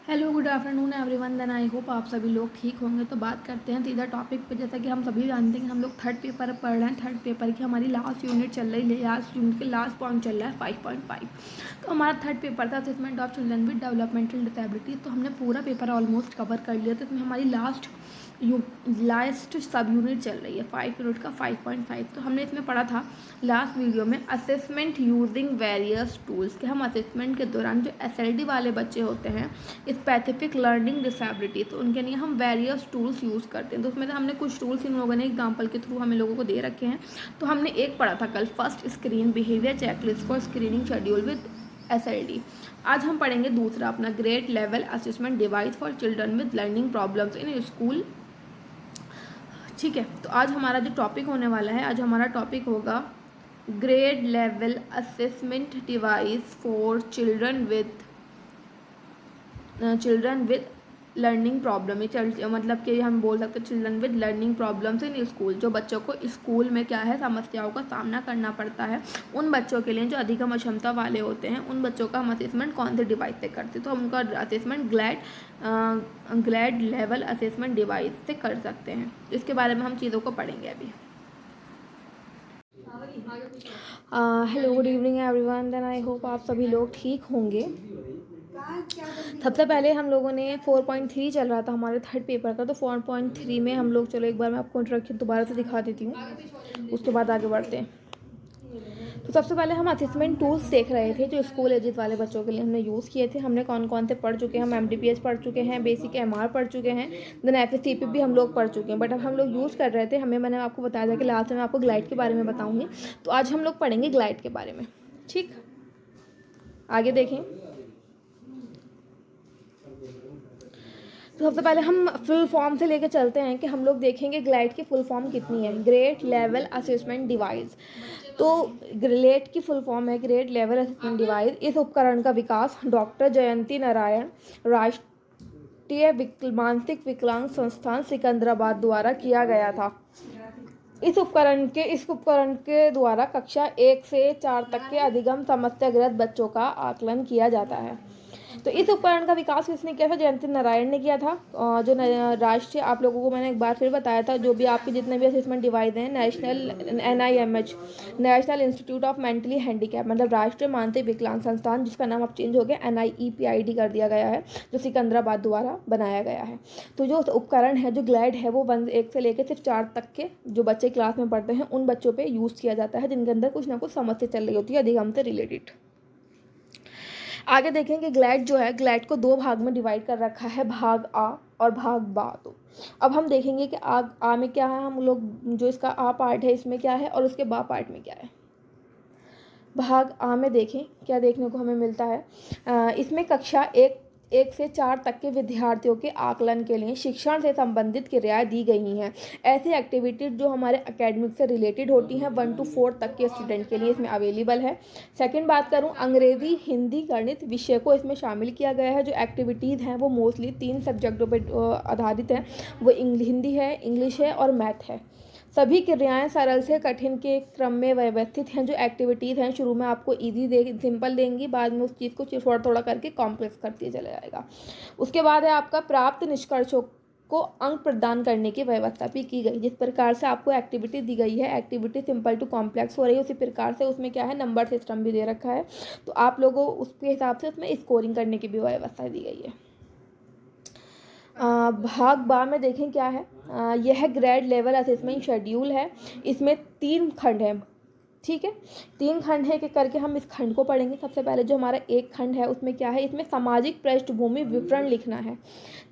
Hello good afternoon everyone. Then I hope आप सभी लोग ठीक होंगे। तो बात करते हैं सीधा टॉपिक पे। जैसा कि हम सभी जानते हैं कि हम लोग थर्ड पेपर पढ़ रहे हैं। थर्ड पेपर की हमारी लास्ट यूनिट चल रही है। लास्ट यूनिट के लास्ट पॉइंट चल रहा है 5.5। तो हमारा थर्ड पेपर था assessment of children with developmental disability. तो हमने पूरा पेपर ऑलमोस्ट कवर कर लिया। तो इसमें हमारी लास्ट सब यूनिट चल रही है 5 यूनिट का 5.5। तो हमने इसमें पढ़ा था लास्ट वीडियो में असेसमेंट यूजिंग वेरियस टूल्स कि हम असेसमेंट के दौरान जो SLD वाले बच्चे होते हैं स्पेसिफिक लर्निंग डिसेबिलिटी, तो उनके लिए हम वेरियस टूल्स यूज़ करते हैं। तो उसमें से हमने कुछ टूल्स इन लोगों ने एग्जांपल के थ्रू हमें लोगों को दे रखे हैं। तो हमने एक पढ़ा था कल, first screen behaviour checklist for screening schedule with SLD। आज हम पढ़ेंगे दूसरा अपना grade level assessment device for children with learning problems in school. ठीक है, तो आज हमारा जो टॉपिक होने वाला है, आज हमारा टॉपिक होगा grade level assessment device for children with learning problem. मतलब कि हम बोल सकते हैं children with learning problems in school. जो बच्चों को स्कूल में क्या है समस्याओं का सामना करना पड़ता है, उन बच्चों के लिए जो अधिगम अक्षमता वाले होते हैं, उन बच्चों का हम असेसमेंट कौन से डिवाइस से करते हैं। तो हम उनका assessment grade level assessment device से कर सकते हैं। इसके बारे में हम चीज़ों को पढ़ेंगे अभी। Hello good evening everyone. Then I hope आप सभी लोग ठीक होंगे। सबसे पहले हम लोगों ने 4.3 चल रहा था हमारे थर्ड पेपर का। तो 4.3 में हम लोग, चलो एक बार मैं आपको इंट्रोडक्शन दोबारा से दिखा देती हूँ, उसके बाद आगे बढ़ते हैं। तो सबसे पहले हम असेसमेंट टूल्स देख रहे थे जो स्कूल एजेस वाले बच्चों के लिए हमने यूज़ किए थे। हमने कौन कौन से पढ़ चुके हैं, हम MDPS पढ़ चुके हैं, बेसिक MR पढ़ चुके हैं, देन FSCP भी हम लोग पढ़ चुके हैं। बट अब हम लोग यूज़ कर रहे थे, मैंने आपको बताया था कि लास्ट में आपको ग्लाइड के बारे में बताऊँगी। तो आज हम लोग पढ़ेंगे ग्लाइड के बारे में। ठीक, आगे देखें। तो सबसे पहले हम फुल फॉर्म से लेके चलते हैं कि हम लोग देखेंगे ग्लाइड की फुल फॉर्म कितनी है। Grade level assessment device. तो ग्लेड की फुल फॉर्म है ग्रेड लेवल असेसमेंट डिवाइस। इस उपकरण का विकास डॉक्टर जयंती नारायण राष्ट्रीय मानसिक विकलांग संस्थान सिकंदराबाद द्वारा किया गया था। इस उपकरण के द्वारा कक्षा 1 से 4 तक के अधिगम समस्याग्रस्त बच्चों का आकलन किया जाता है। तो इस उपकरण का विकास किसने किया था? जयंती नारायण ने किया था। जो राष्ट्रीय, आप लोगों को मैंने एक बार फिर बताया था, जो भी आपके जितने भी असेसमेंट डिवाइस हैं, national NIMH national institute of mentally handicap, मतलब राष्ट्रीय मानसिक विकलांग संस्थान, जिसका नाम अब चेंज हो गया NIEPID कर दिया गया है, जो सिकंदराबाद द्वारा बनाया गया है। तो जो उपकरण है, जो ग्लाइड है, वो 1 से लेकर सिर्फ 4 तक के जो बच्चे क्लास में पढ़ते हैं उन बच्चों पे यूज़ किया जाता है जिनके अंदर कुछ ना कुछ समस्या चल रही होती है अधिगम से रिलेटेड। आगे देखें कि ग्लाइड जो है, ग्लाइड को 2 भाग में डिवाइड कर रखा है, भाग आ और भाग बा। तो अब हम देखेंगे कि आ में क्या है, हम लोग जो इसका आ पार्ट है इसमें क्या है और उसके बा पार्ट में क्या है। भाग आ में देखें क्या देखने को हमें मिलता है। इसमें कक्षा 1 से 4 तक के विद्यार्थियों के आकलन के लिए शिक्षण से संबंधित क्रियाएं दी गई हैं। ऐसी एक्टिविटीज जो हमारे एकेडमिक से रिलेटेड होती हैं 1 to 4 तक के स्टूडेंट के लिए इसमें अवेलेबल है। सेकंड बात करूं, अंग्रेजी, हिंदी, गणित विषय को इसमें शामिल किया गया है। जो एक्टिविटीज़ हैं वो मोस्टली 3 सब्जेक्टों पर आधारित हैं। वो हिंदी है, इंग्लिश है और मैथ है। सभी क्रियाएं सरल से कठिन के क्रम में व्यवस्थित हैं। जो एक्टिविटीज़ हैं शुरू में आपको सिंपल देंगी, बाद में उस चीज़ को थोड़ा थोड़ा करके कॉम्प्लेक्स करते चला जाएगा। उसके बाद है आपका प्राप्त निष्कर्षों को अंक प्रदान करने की व्यवस्था भी की गई। जिस प्रकार से आपको एक्टिविटी दी गई है, एक्टिविटी सिंपल टू कॉम्प्लेक्स हो रही है, उसी प्रकार से उसमें क्या है, नंबर सिस्टम भी दे रखा है। तो आप लोगों उसके हिसाब से उसमें स्कोरिंग करने की भी व्यवस्था दी गई है। भाग बा में देखें क्या है। यह ग्रेड लेवल असेसमेंट शेड्यूल है। इसमें 3 खंड हैं। ठीक है, 3 खंड है कि करके हम इस खंड को पढ़ेंगे। सबसे पहले जो हमारा एक खंड है उसमें क्या है, इसमें सामाजिक पृष्ठभूमि विवरण लिखना है,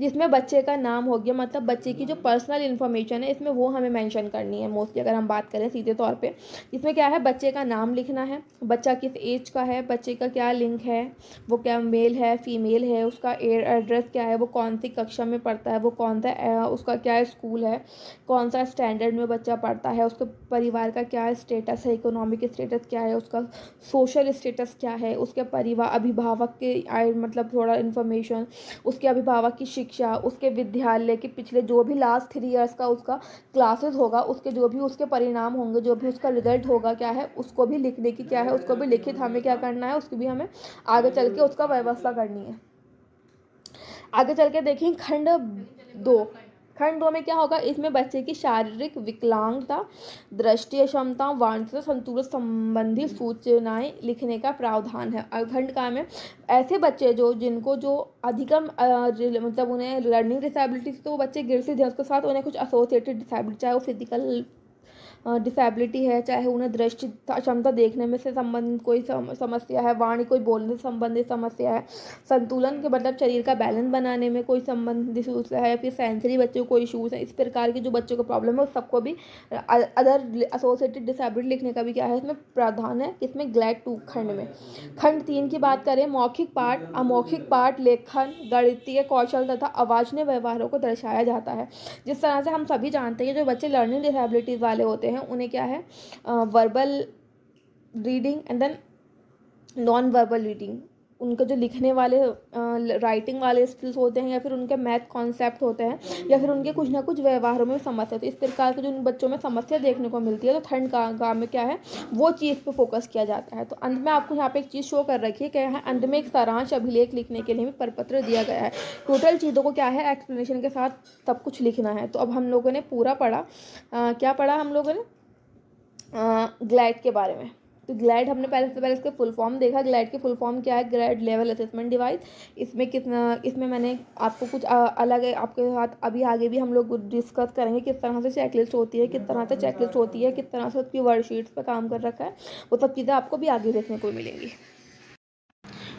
जिसमें बच्चे का नाम हो गया, मतलब बच्चे की जो पर्सनल इन्फॉर्मेशन है इसमें वो हमें मेंशन करनी है। मोस्टली अगर हम बात करें सीधे तौर पे, इसमें क्या है, बच्चे का नाम लिखना है, बच्चा किस एज का है, बच्चे का क्या लिंग है, वो क्या मेल है फीमेल है, उसका एड्रेस क्या है, वो कौन सी कक्षा में पढ़ता है, वो कौन सा उसका क्या स्कूल है, कौन सा स्टैंडर्ड में बच्चा पढ़ता है, उसके परिवार का क्या स्टेटस है, इकोनॉमिक स्टेटस क्या है, उसका सोशल स्टेटस क्या है, उसके परिवार अभिभावक के मतलब थोड़ा इन्फॉर्मेशन, उसके अभिभावक की शिक्षा, उसके विद्यालय के पिछले जो भी लास्ट 3 ईयर्स का उसका क्लासेस होगा, उसके जो भी उसके परिणाम होंगे, जो भी उसका रिजल्ट होगा क्या है, उसको भी लिखने की क्या है, उसको भी लिखित हमें क्या करना है, उसकी भी हमें आगे चल के उसका व्यवस्था करनी है। आगे चल के देखें खंड 2। खंड 2 में क्या होगा, इसमें बच्चे की शारीरिक विकलांगता, दृष्टि अक्षमता, वाणिज्य संतुलन संबंधी सूचनाएं लिखने का प्रावधान है। और खंड का में ऐसे बच्चे जिनको अधिकम मतलब उन्हें लर्निंग डिसेबिलिटी, तो वो बच्चे गिरते हैं, उसके साथ उन्हें कुछ एसोसिएटेड डिसेबिलिटी, चाहे वो फिजिकल डिसेबिलिटी है, चाहे उन्हें दृष्टि क्षमता देखने में से संबंधित कोई समस्या है, वाणी कोई बोलने से संबंधित समस्या है, संतुलन के मतलब शरीर का बैलेंस बनाने में कोई संबंधित इशूज़ है, या फिर सेंसरी बच्चों को कोई इशूज़ है, इस प्रकार के जो बच्चों को प्रॉब्लम है उस सबको भी अदर एसोसिएटेड डिसेबिलिटी लिखने का भी क्या है इसमें प्रावधान है, इसमें ग्लैड 2 खंड में। खंड 3 की बात करें, मौखिक पाठ, अमौखिक पाठ, लेखन, गणितीय कौशल तथा अवांछनीय व्यवहारों को दर्शाया जाता है। जिस तरह से हम सभी जानते हैं जो बच्चे लर्निंग डिसेबिलिटीज़ वाले होते हैं उन्हें क्या है, verbal reading and then non verbal reading, उनके जो लिखने वाले राइटिंग वाले स्किल्स होते हैं, या फिर उनके मैथ कॉन्सेप्ट होते हैं, या फिर उनके कुछ ना कुछ व्यवहारों में समस्या होती है। इस प्रकार के जो उन बच्चों में समस्या देखने को मिलती है, तो ठंड का में क्या है वो चीज़ पे फोकस किया जाता है। तो अंत में आपको यहाँ पे एक चीज़ शो कर रखी है, क्या है, अंत में एक सारांश अभिलेख लिखने के लिए भी प्रपत्र दिया गया है। टोटल चीज़ों को क्या है एक्सप्लेनेशन के साथ सब कुछ लिखना है। तो अब हम लोगों ने पूरा पढ़ा, क्या पढ़ा हम लोगों ने, ग्लैड के बारे में। तो ग्लैड हमने पहले से पहले इसके फुल फॉर्म देखा। ग्लैड की फुल फॉर्म क्या है, ग्लैड लेवल असेसमेंट डिवाइस। इसमें मैंने आपको कुछ अलग आपके साथ अभी आगे भी हम लोग डिस्कस करेंगे किस तरह से चेकलिस्ट होती है, किस तरह से चेकलिस्ट होती है, किस तरह से उसकी वर्कशीट्स पर काम कर रखा है, वो सब चीज़ें आपको भी आगे देखने को मिलेंगी।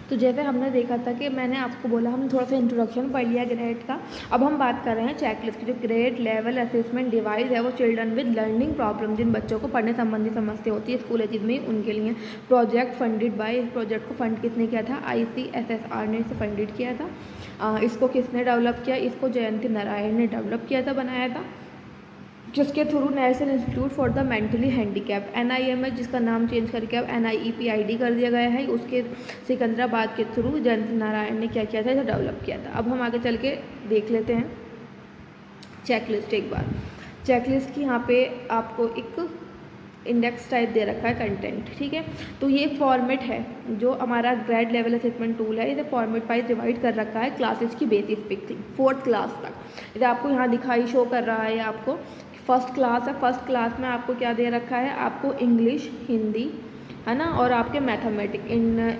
तो जैसे हमने देखा था कि मैंने आपको बोला हमने थोड़ा सा इंट्रोडक्शन पढ़ लिया ग्रेड का। अब हम बात कर रहे हैं चेकलिस्ट की। जो ग्रेड लेवल असेसमेंट डिवाइस है वो चिल्ड्रन विद लर्निंग प्रॉब्लम, जिन बच्चों को पढ़ने संबंधी समस्या होती है स्कूल एज में, उनके लिए प्रोजेक्ट फंडेड बाय। इस प्रोजेक्ट को फंड किसने किया था, ICSSR ने इसे फंडेड किया था। इसको किसने डेवलप किया, इसको जयंती नारायण ने डेवलप किया था, बनाया था, जिसके through national institute for the mentally handicap NIMH, जिसका नाम चेंज करके अब NIEPID कर दिया गया है, उसके सिकंदराबाद के थ्रू जयंती नारायण ने क्या किया था, इसे डेवलप किया था। अब हम आगे चल के देख लेते हैं चेकलिस्ट एक बार। चेकलिस्ट की यहाँ पे आपको एक इंडेक्स टाइप दे रखा है कंटेंट, ठीक है। तो ये फॉर्मेट है जो हमारा ग्रेड लेवल असेसमेंट टूल है, इसे फॉर्मेट वाइज डिवाइड कर रखा है क्लासेस की बेसिस पे, 4th क्लास तक। इसे आपको यहाँ दिखाई शो कर रहा है, आपको फर्स्ट क्लास है। फर्स्ट क्लास में आपको क्या दे रखा है, आपको इंग्लिश, हिंदी, है ना, और आपके mathematics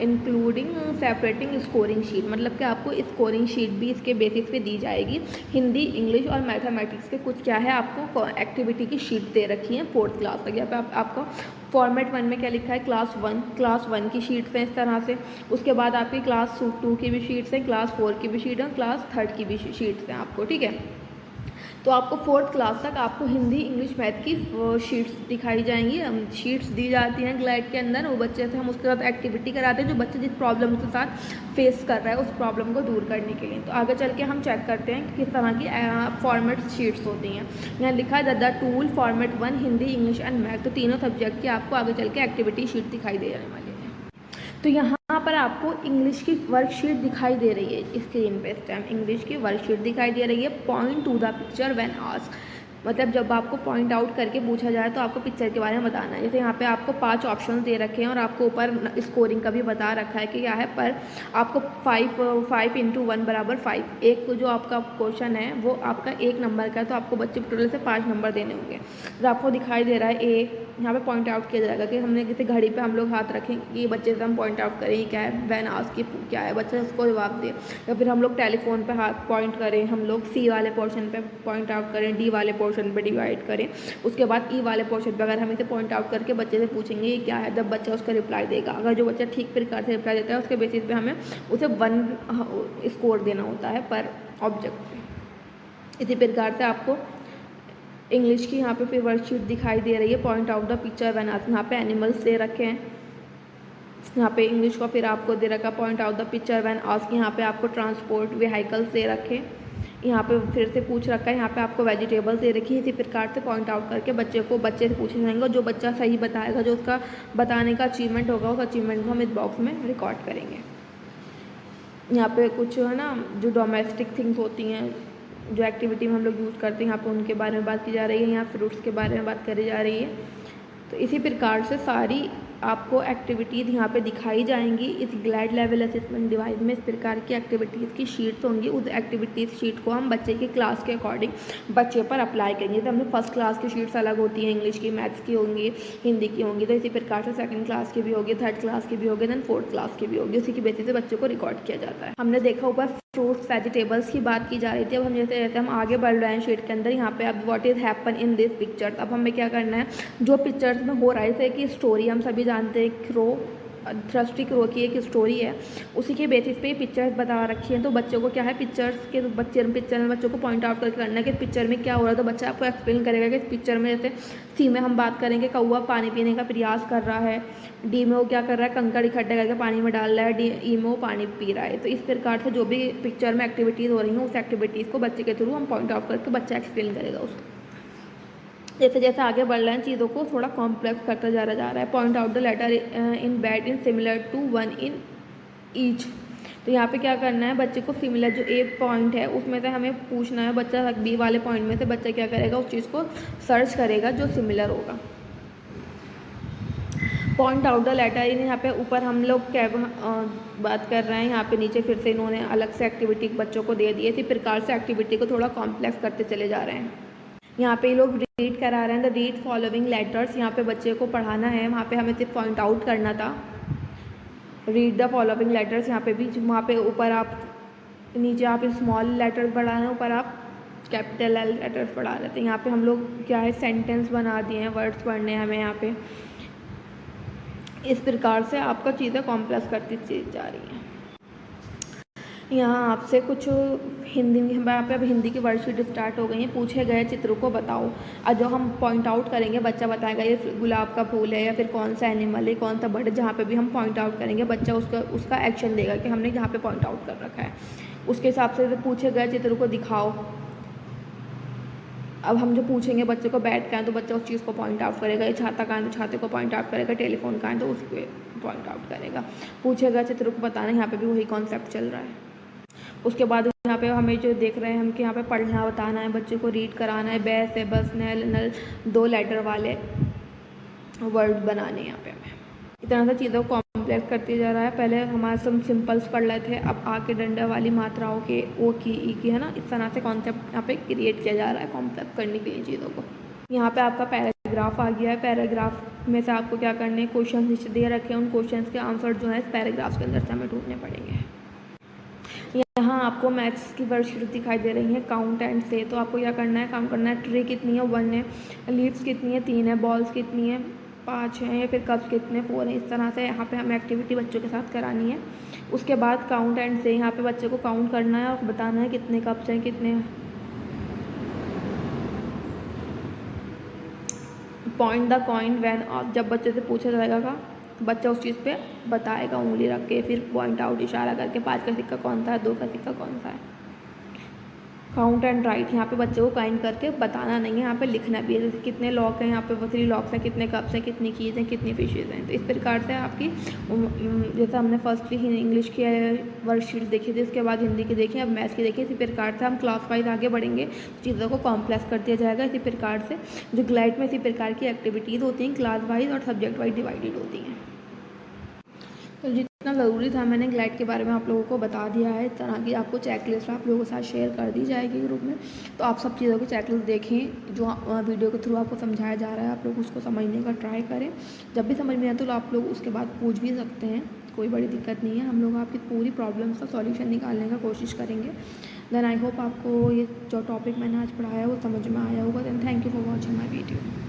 including separating scoring sheet, मतलब कि आपको स्कोरिंग शीट भी इसके बेसिस पे दी जाएगी। हिंदी, इंग्लिश और मैथमेटिक्स के कुछ क्या है आपको एक्टिविटी की शीट दे रखी है 4th क्लास तक। यहाँ पे आपका फॉर्मेट 1 में क्या लिखा है, क्लास 1 की शीट्स हैं इस तरह से। उसके बाद आपकी क्लास 2 की भी शीट्स हैं, क्लास 4 की भी शीट है, क्लास 3 की भी शीट्स हैं आपको, ठीक है। तो आपको 4th क्लास तक आपको हिंदी, इंग्लिश, मैथ की शीट्स दिखाई जाएंगी, शीट्स दी जाती हैं ग्लैड के अंदर। वो बच्चे से हम उसके साथ एक्टिविटी कराते हैं जो बच्चे जिस प्रॉब्लम के साथ फेस कर रहा है उस प्रॉब्लम को दूर करने के लिए। तो आगे चल के हम चेक करते हैं कि किस तरह की फॉर्मेट शीट्स होती हैं। यहाँ लिखा है the tool format 1 Hindi, English and math, तो तीनों सब्जेक्ट की आपको आगे चल के एक्टिविटी शीट दिखाई दे जाने वाली है। तो यहाँ पर आपको इंग्लिश की वर्कशीट दिखाई दे रही है स्क्रीन पे इस टाइम, इंग्लिश की वर्कशीट दिखाई दे रही है। Point two the picture when asked, मतलब जब आपको पॉइंट आउट करके पूछा जाए तो आपको पिक्चर के बारे में बताना है। जैसे यहाँ पे आपको 5 ऑप्शन दे रखे हैं और आपको ऊपर स्कोरिंग का भी बता रखा है कि क्या है, पर आपको 5 × 1 = 5। एक जो आपका क्वेश्चन है वो आपका 1 नंबर का है, तो आपको बच्चे टोटल से 5 नंबर देने होंगे। तो आपको दिखाई दे रहा है यहाँ पे पॉइंट आउट किया जाएगा कि हमने जैसे घड़ी पे हम लोग हाथ रखें कि बच्चे से हम पॉइंट आउट करें क्या है, व्हेन आस्क्ड की क्या है, बच्चा उसको जवाब दे। या फिर हम लोग टेलीफोन पे हाथ पॉइंट करें, हम लोग C वाले पोर्शन पे पॉइंट आउट करें, D वाले पोर्शन पे डिवाइड करें, उसके बाद E वाले पोर्शन पे अगर हम इसे पॉइंट आउट करके बच्चे से पूछेंगे ये क्या है, जब बच्चा उसका रिप्लाई देगा, अगर जो बच्चा ठीक प्रकार से रिप्लाई देता है उसके बेसिस पे हमें उसे 1 स्कोर देना होता है पर ऑब्जेक्ट। इसी प्रकार से आपको इंग्लिश की यहाँ पे फिर वर्कशीट दिखाई दे रही है। Point out the picture when asked, यहाँ पे एनिमल्स दे रखे हैं। यहाँ पे इंग्लिश का फिर आपको दे रखा point out the picture when asked, यहाँ पे आपको ट्रांसपोर्ट व्हीकल्स दे रखे। यहाँ पे फिर से पूछ रखा है, यहाँ पे आपको वेजिटेबल्स दे रखी है। इसी प्रकार से पॉइंट आउट करके बच्चे से पूछे जाएंगे, जो बच्चा सही बताएगा, जो उसका बताने का अचीवमेंट होगा, उस अचीवमेंट को हम इस बॉक्स में रिकॉर्ड करेंगे। यहाँ पे कुछ है ना जो डोमेस्टिक थिंग्स होती हैं, जो एक्टिविटी में हम लोग यूज़ करते हैं, यहाँ पे उनके बारे में बात की जा रही है। यहाँ फ्रूट्स के बारे में बात करी जा रही है। तो इसी प्रकार से सारी आपको एक्टिविटीज़ यहाँ पे दिखाई जाएंगी। इस ग्लाइड लेवल असेसमेंट डिवाइस में इस प्रकार की एक्टिविटीज़ की शीट्स होंगी। उस एक्टिविटीज़ शीट को हम बच्चे की क्लास के अकॉर्डिंग बच्चे पर अप्लाई करेंगे। तो हमने फर्स्ट क्लास की शीट्स अलग होती हैं, इंग्लिश की, मैथ्स की होंगी, हिंदी की होंगी, तो इसी प्रकार से सेकंड क्लास की भी होगी, थर्ड क्लास की भी होगी, देन फोर्थ क्लास की भी होगी। उसी की बेसिस से बच्चों को रिकॉर्ड किया जाता है। हमने देखा ऊपर फ्रूट्स वेजिटेबल्स की बात की जा रही थी। अब हम जैसे हम आगे बढ़ रहे हैं शीट के अंदर, यहाँ पे अब what is happen in this picture. अब हमें क्या करना है, जो पिक्चर्स में हो रहा है, जैसे कि स्टोरी हम सभी जानते हैं, क्रो थ्रस्टी क्रो की एक स्टोरी है, उसी के बेसिस पे पिक्चर्स बता रखी हैं। तो बच्चों को क्या है, पिक्चर में बच्चों को पॉइंट आउट करके करना है कि पिक्चर में क्या हो रहा है। तो बच्चा आपको एक्सप्लेन करेगा कि इस पिक्चर में जैसे सी में हम बात करेंगे, कौवा पानी पीने का प्रयास कर रहा है, डी में वो क्या कर रहा है, कंकड़ इकट्ठे करके पानी में डाल रहा है, ई में वो पानी पी रहा है। तो इस प्रकार से जो भी पिक्चर में एक्टिविटीज़ हो रही हैं, उस एक्टिविटीज़ को बच्चे के थ्रू हम पॉइंट आउट करके बच्चा एक्सप्लेन करेगा उसको। जैसे जैसे आगे बढ़ रहे हैं, चीज़ों को थोड़ा कॉम्प्लेक्स करता जा रहा है। Point out the letter in bad in similar to one in each. तो यहाँ पे क्या करना है, बच्चे को सिमिलर जो ए पॉइंट है उसमें से हमें पूछना है, बच्चा बी वाले पॉइंट में से बच्चा क्या करेगा, उस चीज़ को सर्च करेगा जो सिमिलर होगा। पॉइंट आउट द लेटर इन, यहाँ पे ऊपर हम लोग क्या बात कर रहे हैं, यहाँ पे नीचे फिर से इन्होंने अलग से एक्टिविटी बच्चों को दे दी है। इसी प्रकार से एक्टिविटी को थोड़ा कॉम्प्लेक्स करते चले जा रहे हैं। यहाँ पे लोग रीड करा रहे हैं, द रीड फॉलोइंग लेटर्स। यहाँ पे बच्चे को पढ़ाना है, वहाँ पे हमें सिर्फ पॉइंट आउट करना था, रीड द फॉलोइंग लेटर्स। यहाँ पे भी वहाँ पे ऊपर आप नीचे आप स्मॉल लेटर्स पढ़ा रहे हैं, ऊपर आप कैपिटल लेटर्स पढ़ा रहे थे। यहाँ पे हम लोग क्या है, सेंटेंस बना दिए हैं, वर्ड्स पढ़ने हैं हमें यहाँ पे। इस प्रकार से आपका चीज़ें कॉम्प्लेक्स करती जा रही हैं। यहाँ आपसे कुछ हिंदी में, यहाँ पे अब हिंदी की वर्कशीट स्टार्ट हो गई हैं। पूछे गए चित्र को बताओ। और जो हम पॉइंट आउट करेंगे, बच्चा बताएगा ये गुलाब का फूल है या फिर कौन सा एनिमल है, कौन सा बर्ड है। जहाँ पे भी हम पॉइंट आउट करेंगे, बच्चा उसका एक्शन देगा कि हमने जहाँ पे पॉइंट आउट कर रखा है। उसके हिसाब से पूछे गए चित्र को दिखाओ। अब हम जो पूछेंगे बच्चे को बैट कहाँ है, तो बच्चा उस चीज़ को पॉइंट आउट करेगा। ये छाता कहाँ है, तो छाते को पॉइंट आउट करेगा। टेलीफोन कहाँ है, तो उसको पॉइंट आउट करेगा। पूछेगा चित्र को बताना, यहाँ पे भी वही कॉन्सेप्ट चल रहा है। उसके बाद यहाँ पे हमें जो देख रहे हैं हम कि यहाँ पे पढ़ना बताना है, बच्चे को रीड कराना है। बैस है, बस, नल, नल, 2 लेटर वाले वर्ड बनाने हैं यहाँ पे हमें। इतना सा चीज़ों को कॉम्प्लेक्स करते जा रहा है। पहले हमारे सब सिंपल्स पढ़ रहे थे, अब आ के डंडा वाली मात्राओं के, ओ की, ई की, है ना। इस तरह से कॉन्सेप्ट यहाँ पे क्रिएट किया जा रहा है कॉम्प्लेक्स करने के लिए चीज़ों को। यहाँ पे आपका पैराग्राफ आ गया है। पैराग्राफ में से आपको क्या करने हैं, क्वेश्चन नीचे दे रखे हैं, उन क्वेश्चन के आंसर जो है इस पैराग्राफ के अंदर से हमें ढूंढने पड़ेंगे। यहाँ आपको मैथ्स की वर्कशीट दिखाई दे रही है, काउंट एंड से। तो आपको क्या करना है, काउंट करना है। ट्री कितनी है, 1 है। लीव्स कितनी है, 3 है। बॉल्स कितनी है, 5 हैं। या फिर कप्स कितने, 4 हैं। इस तरह से यहाँ पे हमें एक्टिविटी बच्चों के साथ करानी है। उसके बाद काउंट एंड से, यहाँ पे बच्चे को काउंट करना है और बताना है कितने कप्स हैं, कितने। पॉइंट द कॉइन व्हेन, जब बच्चे से पूछा जाएगा बच्चा उस चीज़ पे बताएगा उंगली रख के, फिर पॉइंट आउट इशारा करके 5 का सिक्का कौन सा है, 2 का सिक्का कौन सा है। काउंट एंड राइट, यहाँ पे बच्चे को काउंट करके बताना नहीं है, यहाँ पे लिखना भी है। जैसे कितने लॉक हैं, यहाँ पे 3 लॉक्स हैं, कितने कप्स हैं, कितनी कीज़ हैं, कितनी फिशेज़ हैं। तो इस प्रकार से आपकी, जैसे हमने फर्स्टली इंग्लिश की वर्कशीट देखी थी, उसके बाद हिंदी की देखी, अब मैथ्स की देखी। इसी प्रकार से हम क्लास वाइज आगे बढ़ेंगे, चीज़ों को कॉम्प्लेक्स कर दिया जाएगा। इसी प्रकार से जो ग्लाइड में इसी प्रकार की एक्टिविटीज़ होती हैं, क्लास वाइज और सब्जेक्ट वाइज डिवाइडेड होती हैं। तो जितना ज़रूरी था मैंने ग्लाइड के बारे में आप लोगों को बता दिया है। इस तरह की आपको चेकलिस्ट आप लोगों के साथ शेयर कर दी जाएगी ग्रुप में। तो आप सब चीज़ों की चेकलिस्ट देखें, जो वीडियो के थ्रू आपको समझाया जा रहा है, आप लोग उसको समझने का ट्राई करें। जब भी समझ में आए तो आप लोग उसके बाद पूछ भी सकते हैं, कोई बड़ी दिक्कत नहीं है। हम लोग आपकी पूरी प्रॉब्लम्स का सॉल्यूशन निकालने का कोशिश करेंगे। देन आई होप आपको ये जो टॉपिक मैंने आज पढ़ाया वो समझ में आया होगा। Then thank you for watching my video.